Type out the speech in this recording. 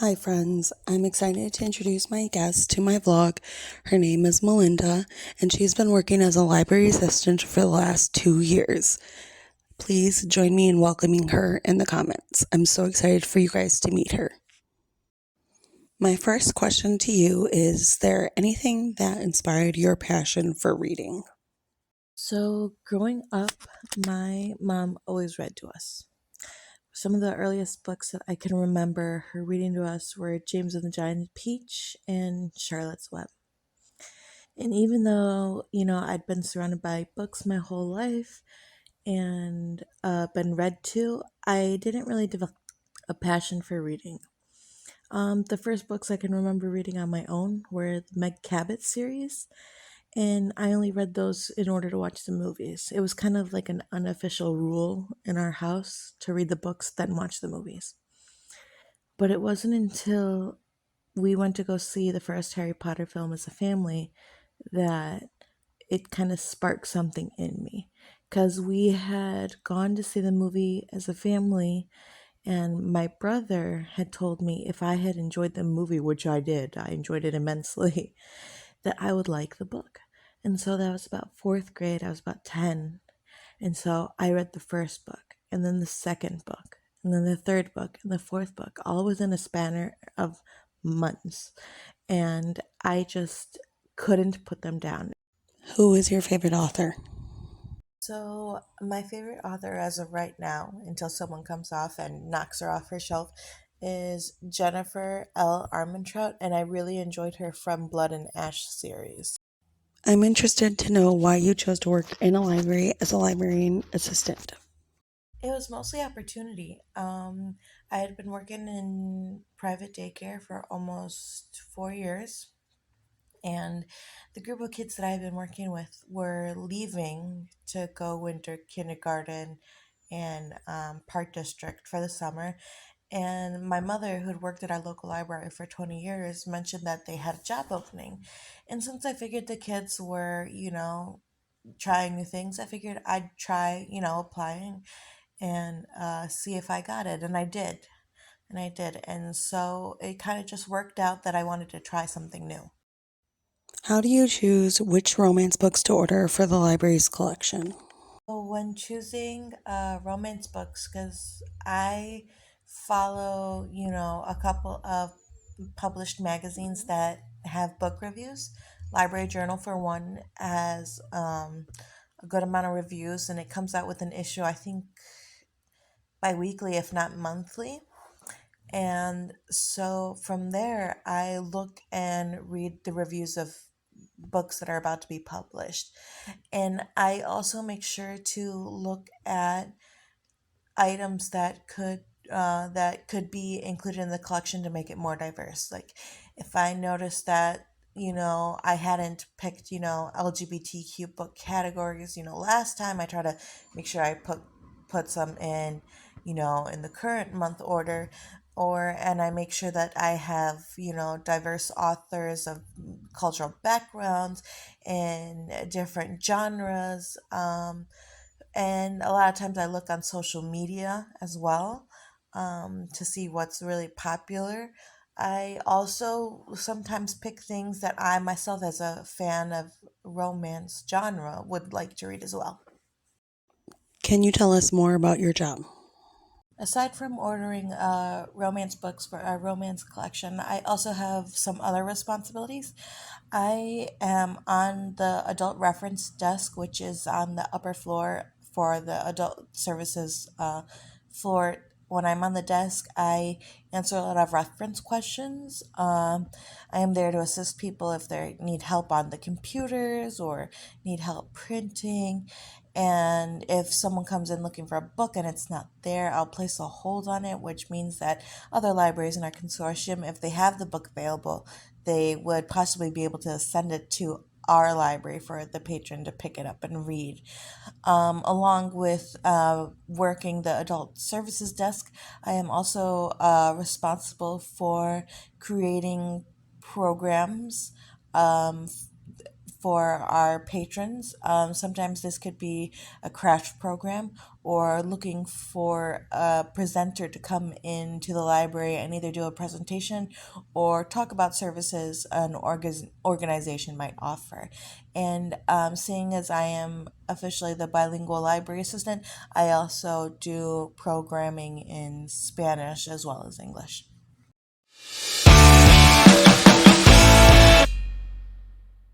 Hi friends, I'm excited to introduce my guest to my vlog. Her name is Melinda, and she's been working as a library assistant for the last 2 years. Please join me in welcoming her in the comments. I'm so excited for you guys to meet her. My first question to you is there anything that inspired your passion for reading? So, growing up, my mom always read to us. Some of the earliest books that I can remember her reading to us were James and the Giant Peach and Charlotte's Web. And even though, I'd been surrounded by books my whole life and been read to, I didn't really develop a passion for reading. The first books I can remember reading on my own were the Meg Cabot series, and I only read those in order to watch the movies. It was kind of like an unofficial rule in our house to read the books, then watch the movies. But it wasn't until we went to go see the first Harry Potter film as a family that it kind of sparked something in me. Because we had gone to see the movie as a family, and my brother had told me if I had enjoyed the movie, which I did, I enjoyed it immensely, that I would like the book. And so that was about fourth grade. I was about 10. And so I read the first book, and then the second book, and then the third book, and the fourth book, all within a span of months. And I just couldn't put them down. Who is your favorite author? So, my favorite author as of right now, until someone comes off and knocks her off her shelf, is Jennifer L. Armentrout, and I really enjoyed her From Blood and Ash series. I'm interested to know why you chose to work in a library as a librarian assistant. It was mostly opportunity. I had been working in private daycare for almost 4 years, and the group of kids that I had been working with were leaving to go winter kindergarten and Park District for the summer. And my mother, who had worked at our local library for 20 years, mentioned that they had a job opening. And since I figured the kids were, trying new things, I figured I'd try, applying and see if I got it. And I did. And I did. And so it kind of just worked out that I wanted to try something new. How do you choose which romance books to order for the library's collection? So when choosing romance books, because I follow, a couple of published magazines that have book reviews. Library Journal, for one, has a good amount of reviews, and it comes out with an issue, I think, bi-weekly, if not monthly. And so from there, I look and read the reviews of books that are about to be published. And I also make sure to look at items that could be included in the collection to make it more diverse. Like if I notice that I hadn't picked LGBTQ book categories last time, I try to make sure I put some in in the current month order, or and I make sure that I have diverse authors of cultural backgrounds and different genres. And a lot of times I look on social media as well, to see what's really popular. I also sometimes pick things that I myself, as a fan of romance genre, would like to read as well. Can you tell us more about your job? Aside from ordering romance books for our romance collection, I also have some other responsibilities. I am on the adult reference desk, which is on the upper floor for the adult services floor. When I'm on the desk, I answer a lot of reference questions. I am there to assist people if they need help on the computers or need help printing. And if someone comes in looking for a book and it's not there, I'll place a hold on it, which means that other libraries in our consortium, if they have the book available, they would possibly be able to send it to our library for the patron to pick it up and read. Along with working the adult services desk, I am also responsible for creating programs for our patrons. Sometimes this could be a craft program or looking for a presenter to come into the library and either do a presentation or talk about services an organization might offer. And seeing as I am officially the bilingual library assistant, I also do programming in Spanish as well as English.